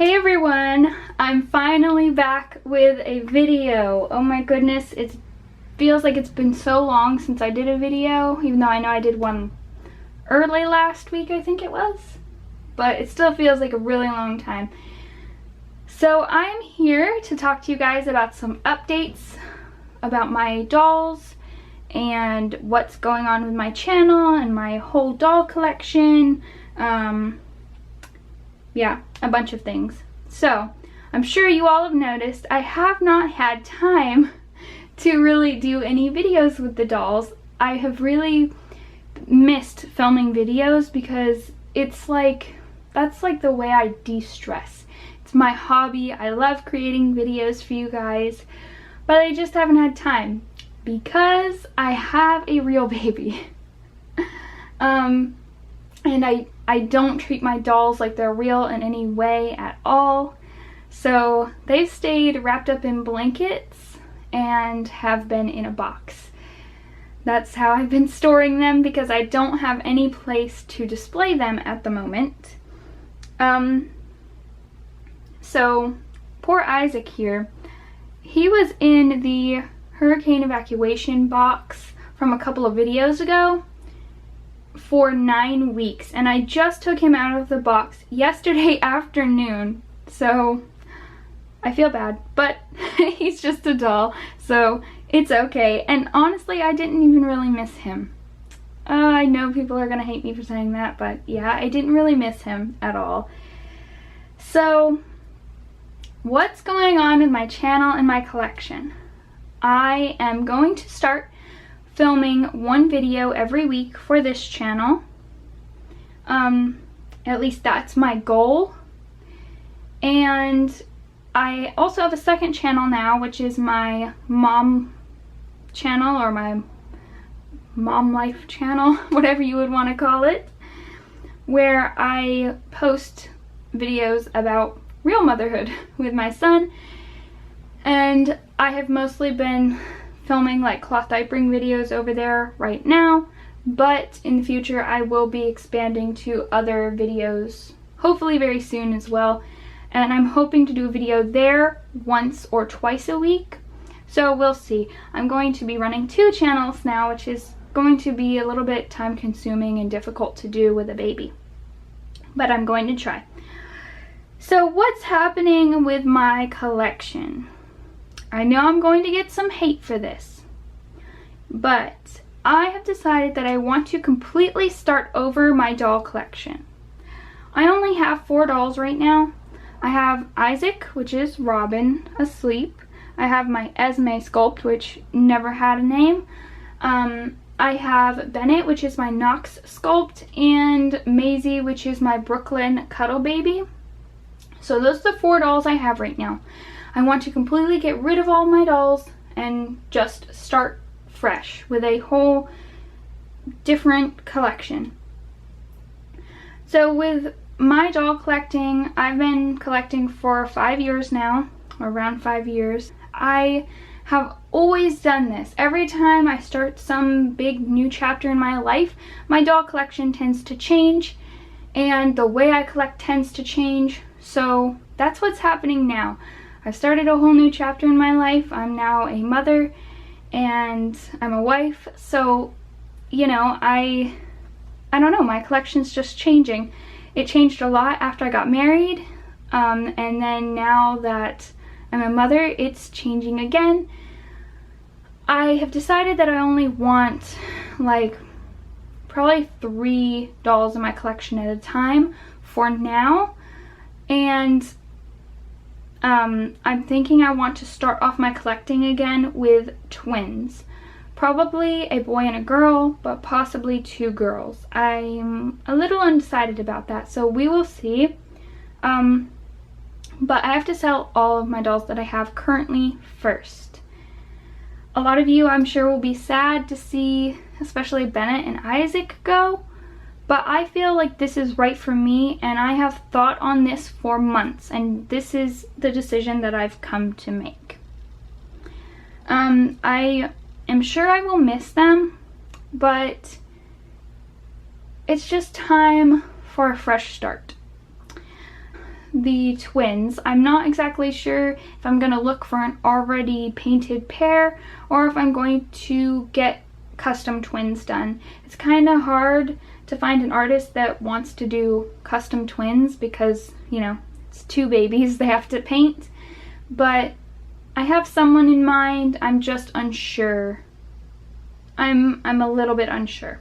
Hey everyone, I'm finally back with a video. Oh my goodness, it feels like it's been so long since I did a video, even though I know I did one early last week, I think it was. But it still feels like a really long time. So I'm here to talk to you guys about some updates about my dolls and what's going on with my channel and my whole doll collection. Yeah, a bunch of things. So, I'm sure you all have noticed I have not had time to really do any videos with the dolls. I have really missed filming videos because it's like, that's like the way I de-stress. It's my hobby. I love creating videos for you guys, but I just haven't had time because I have a real baby. And I don't treat my dolls like they're real in any way at all. So they've stayed wrapped up in blankets and have been in a box. That's how I've been storing them because I don't have any place to display them at the moment. So poor Isaac here, he was in the hurricane evacuation box from a couple of videos ago for 9 weeks, and I just took him out of the box yesterday afternoon, so I feel bad, but he's just a doll, so it's okay. And honestly, I didn't even really miss him. I know people are gonna hate me for saying that, but yeah, I didn't really miss him at all. So what's going on with my channel and my collection? I am going to start filming one video every week for this channel. At least that's my goal. And I also have a second channel now, which is my mom channel, or my mom life channel, whatever you would want to call it, where I post videos about real motherhood with my son. And I have mostly been filming like cloth diapering videos over there right now, but in the future I will be expanding to other videos, hopefully very soon as well, and I'm hoping to do a video there once or twice a week, so we'll see. I'm going to be running 2 channels now, which is going to be a little bit time consuming and difficult to do with a baby, but I'm going to try. So what's happening with my collection? I know I'm going to get some hate for this, but I have decided that I want to completely start over my doll collection. I only have 4 dolls right now. I have Isaac, which is Robin, asleep. I have my Esme sculpt, which never had a name. I have Bennett, which is my Knox sculpt, and Maisie, which is my Brooklyn cuddle baby. So those are the 4 dolls I have right now. I want to completely get rid of all my dolls and just start fresh with a whole different collection. So with my doll collecting, I've been collecting for 5 years now, or around 5 years. I have always done this. Every time I start some big new chapter in my life, my doll collection tends to change and the way I collect tends to change. So that's what's happening now. I've started a whole new chapter in my life. I'm now a mother and I'm a wife, so you know, I don't know, my collection's just changing. It changed a lot after I got married, and then now that I'm a mother, it's changing again. I have decided that I only want like probably 3 dolls in my collection at a time for now, and I'm thinking I want to start off my collecting again with twins. Probably a boy and a girl, but possibly 2 girls. I'm a little undecided about that, so we will see. But I have to sell all of my dolls that I have currently first. A lot of you, I'm sure, will be sad to see, especially Bennett and Isaac, go. But I feel like this is right for me, and I have thought on this for months, and this is the decision that I've come to make. I am sure I will miss them, but it's just time for a fresh start. the twins. I'm not exactly sure if I'm going to look for an already painted pair or if I'm going to get custom twins done. It's kind of hard to find an artist that wants to do custom twins because, you know, it's two babies they have to paint. But I have someone in mind. I'm just unsure. I'm a little bit unsure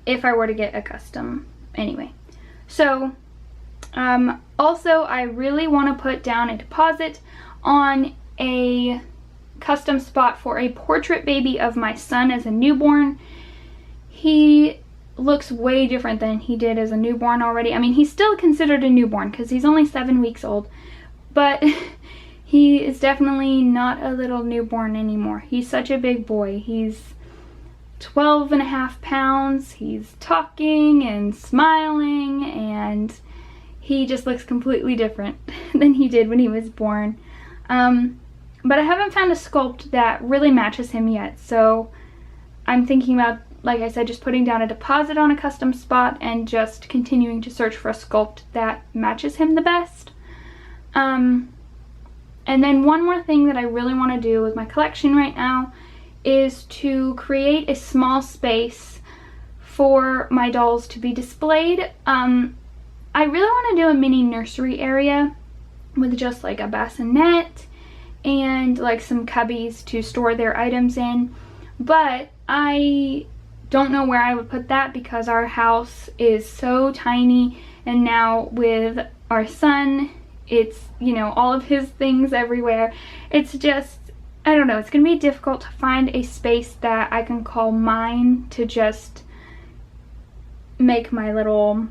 if I were to get a custom. Anyway, so also I really want to put down a deposit on a custom spot for a portrait baby of my son as a newborn. He looks way different than he did as a newborn already. I mean, he's still considered a newborn because he's only 7 weeks old, but he is definitely not a little newborn anymore. He's such a big boy. He's 12.5 pounds. He's talking and smiling, and he just looks completely different than he did when he was born. But I haven't found a sculpt that really matches him yet, so I'm thinking about, like I said, just putting down a deposit on a custom spot and just continuing to search for a sculpt that matches him the best. And then one more thing that I really want to do with my collection right now is to create a small space for my dolls to be displayed. I really want to do a mini nursery area with just like a bassinet and like some cubbies to store their items in, but I don't know where I would put that because our house is so tiny, and now with our son, it's, you know, all of his things everywhere. It's just, I don't know, it's gonna be difficult to find a space that I can call mine to just make my little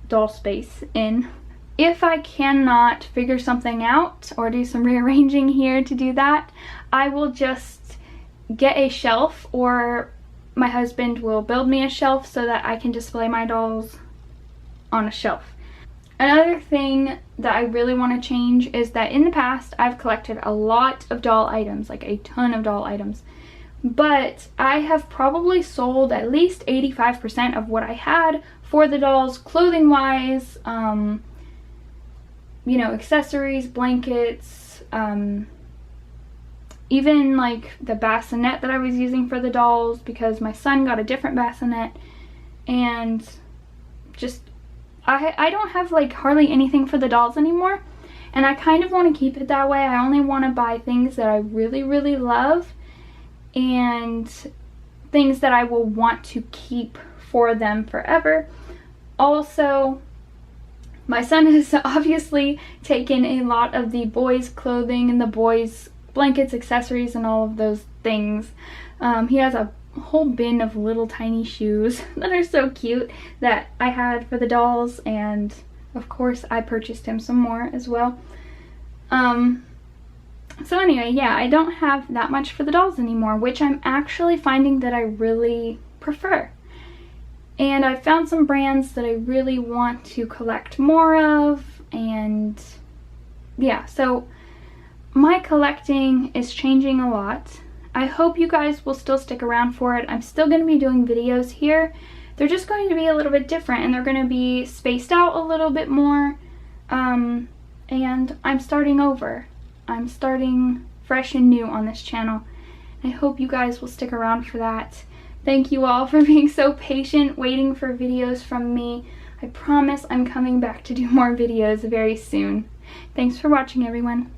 doll space in. If I cannot figure something out or do some rearranging here to do that, I will just get a shelf, or my husband will build me a shelf so that I can display my dolls on a shelf. Another thing that I really want to change is that in the past I've collected a lot of doll items, like a ton of doll items, but I have probably sold at least 85% of what I had for the dolls, clothing wise, you know, accessories, blankets, even like the bassinet that I was using for the dolls, because my son got a different bassinet, and just I don't have like hardly anything for the dolls anymore, and I kind of want to keep it that way. I only want to buy things that I really, really love and things that I will want to keep for them forever. Also, my son has obviously taken a lot of the boys' clothing and the boys' blankets, accessories, and all of those things. He has a whole bin of little tiny shoes that are so cute that I had for the dolls, and of course I purchased him some more as well. So anyway, yeah, I don't have that much for the dolls anymore, which I'm actually finding that I really prefer. And I found some brands that I really want to collect more of, and yeah, so my collecting is changing a lot. I hope you guys will still stick around for it. I'm still going to be doing videos here. They're just going to be a little bit different, and they're going to be spaced out a little bit more. And I'm starting over. I'm starting fresh and new on this channel. I hope you guys will stick around for that. Thank you all for being so patient, waiting for videos from me. I promise I'm coming back to do more videos very soon. Thanks for watching, everyone.